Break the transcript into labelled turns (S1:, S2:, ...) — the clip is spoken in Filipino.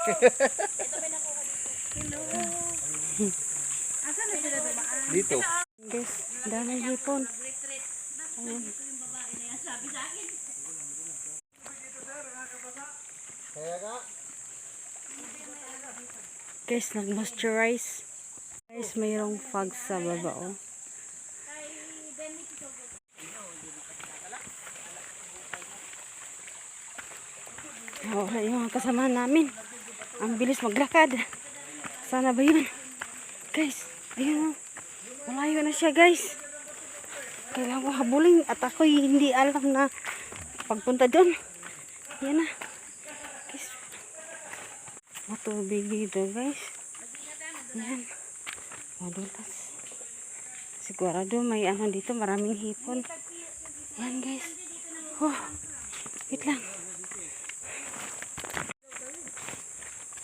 S1: Hello. Asan na sila dumaan?
S2: Dito.
S3: Guys, daming hipon. Ayun.
S2: Kaya ka?
S3: Guys, nag-moisturize. Guys, mayroong fog sa baba, oh. Oh, yung mga kasama namin. Ang bilis maglakad. Sana ba yun? Guys, ayun, oh. Malayo na siya, guys. Kailangan ko habulin at ako'y hindi alam na pagpunta doon. Yan na. Guys, matubig dito, guys. Yan. Madulas. Sigurado may ano dito, maraming hipon. Yan, guys. Oh, wait lang.